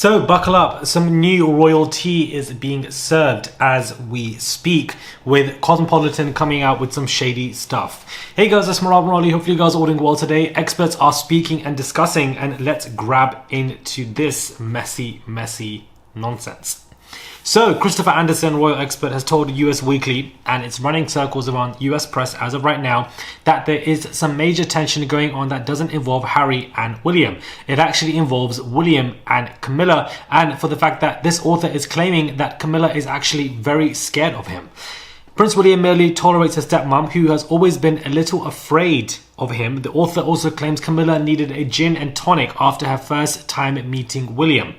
So buckle up, some new royalty is being served as we speak, with Cosmopolitan coming out with some shady stuff. Hey guys, it's Marab Marali. Hopefully you guys are all doing well today. Experts are speaking and discussing, and let's grab into this messy nonsense. So Christopher Anderson, royal expert, has told US Weekly, and it's running circles around US press as of right now, that there is some major tension going on that doesn't involve Harry and William. It actually involves William and Camilla, and for the fact that this author is claiming that Camilla is actually very scared of him. Prince William merely tolerates his stepmom, who has always been a little afraid of him. The author also claims Camilla needed a gin and tonic after her first time meeting William.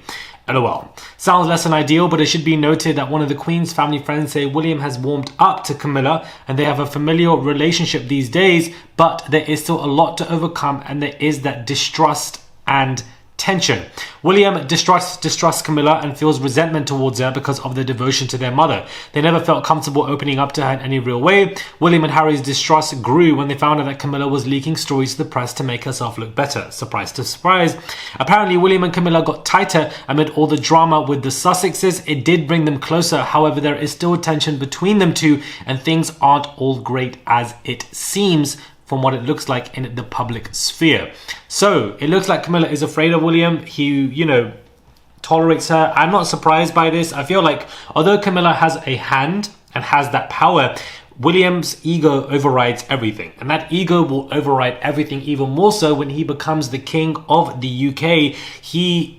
LOL. Sounds less than ideal, but it should be noted that one of the Queen's family friends say William has warmed up to Camilla and they have a familial relationship these days, but there is still a lot to overcome, and there is that distrust and tension. William distrusts Camilla and feels resentment towards her because of their devotion to their mother. They never felt comfortable opening up to her in any real way. William and Harry's distrust grew when they found out that Camilla was leaking stories to the press to make herself look better. Surprise to surprise. Apparently, William and Camilla got tighter amid all the drama with the Sussexes. It did bring them closer. However, there is still tension between them two, and things aren't all great as it seems from what it looks like in the public sphere. So it looks like Camilla is afraid of William. He, tolerates her. I'm not surprised by this. I feel like although Camilla has a hand and has that power, William's ego overrides everything. And that ego will override everything even more so when he becomes the king of the UK. He,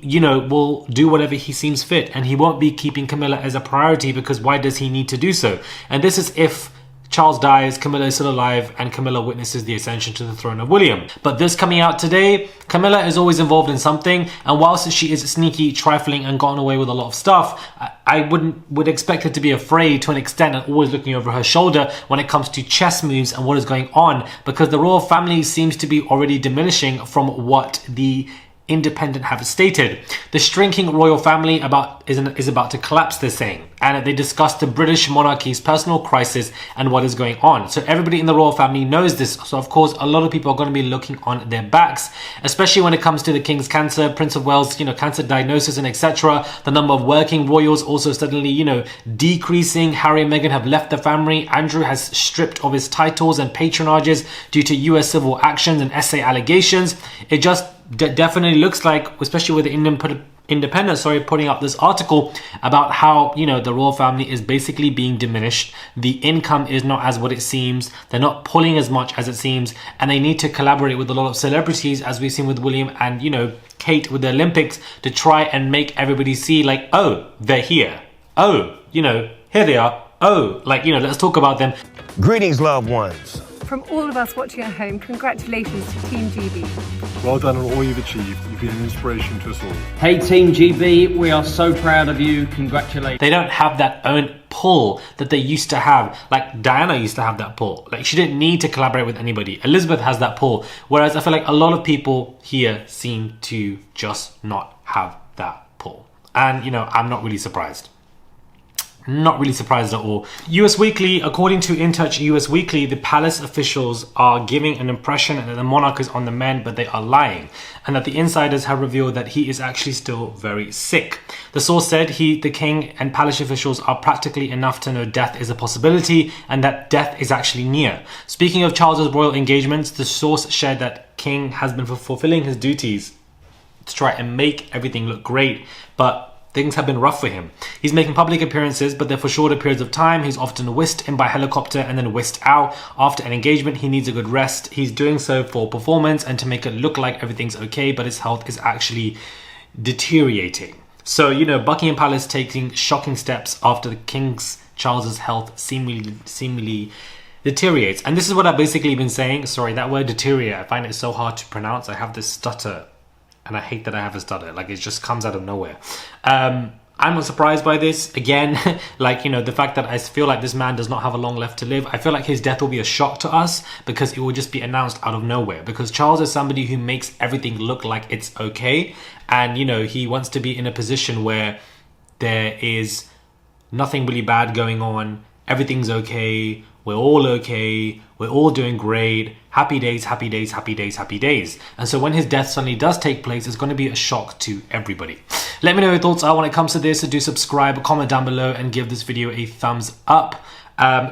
will do whatever he seems fit, and he won't be keeping Camilla as a priority, because why does he need to do so? And this is if Charles dies, Camilla is still alive, and Camilla witnesses the ascension to the throne of William. But this coming out today, Camilla is always involved in something, and whilst she is sneaky, trifling, and gotten away with a lot of stuff, I would expect her to be afraid to an extent and always looking over her shoulder when it comes to chess moves and what is going on, because the royal family seems to be already diminishing from what the Independent have stated. The shrinking royal family is about to collapse, they're saying, and they discussed the British monarchy's personal crisis and what is going on. So everybody in the royal family knows this. So of course, a lot of people are going to be looking on their backs, especially when it comes to the King's cancer, Prince of Wales, cancer diagnosis and etc. The number of working royals also suddenly, decreasing. Harry and Meghan have left the family. Andrew has stripped of his titles and patronages due to US civil actions and SA allegations. It just definitely looks like, especially with the Independent, putting up this article about how, the royal family is basically being diminished. The income is not as what it seems. They're not pulling as much as it seems. And they need to collaborate with a lot of celebrities, as we've seen with William and, Kate with the Olympics, to try and make everybody see like, oh, they're here. Oh, here they are. Oh, let's talk about them. Greetings, loved ones. From all of us watching at home, congratulations to Team GB. Well done on all you've achieved. You've been an inspiration to us all. Hey Team GB, we are so proud of you. Congratulations. They don't have that own pull that they used to have. Like Diana used to have that pull. Like she didn't need to collaborate with anybody. Elizabeth has that pull. Whereas I feel like a lot of people here seem to just not have that pull. And, I'm not really surprised. Not really surprised at all. US Weekly, according to In Touch US Weekly, the palace officials are giving an impression that the monarch is on the mend, but they are lying, and that the insiders have revealed that he is actually still very sick. The source said the king and palace officials are practically enough to know death is a possibility, and that death is actually near. Speaking of Charles's royal engagements, the source shared that King has been fulfilling his duties to try and make everything look great, but things have been rough for him. He's making public appearances, but they're for shorter periods of time. He's often whisked in by helicopter and then whisked out. After an engagement, he needs a good rest. He's doing so for performance and to make it look like everything's okay, but his health is actually deteriorating. So, Buckingham Palace taking shocking steps after the King's Charles's health seemingly deteriorates. And this is what I've basically been saying. Sorry, that word deteriorate, I find it so hard to pronounce. I have this stutter. And I hate that I have a stutter. Like, it just comes out of nowhere. I'm not surprised by this. Again, the fact that I feel like this man does not have a long left to live. I feel like his death will be a shock to us because it will just be announced out of nowhere. Because Charles is somebody who makes everything look like it's okay. And, he wants to be in a position where there is nothing really bad going on. Everything's okay. we're all okay, we're all doing great, happy days, happy days, happy days, happy days. And so when his death suddenly does take place, it's going to be a shock to everybody. Let me know your thoughts are when it comes to this. So do subscribe, comment down below, and give this video a thumbs up.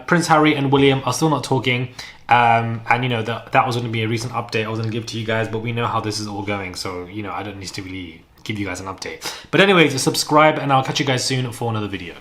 Prince Harry and William are still not talking. And you know, that was going to be a recent update I was going to give to you guys, but we know how this is all going. So, you know, I don't need to really give you guys an update. But anyways, subscribe, and I'll catch you guys soon for another video.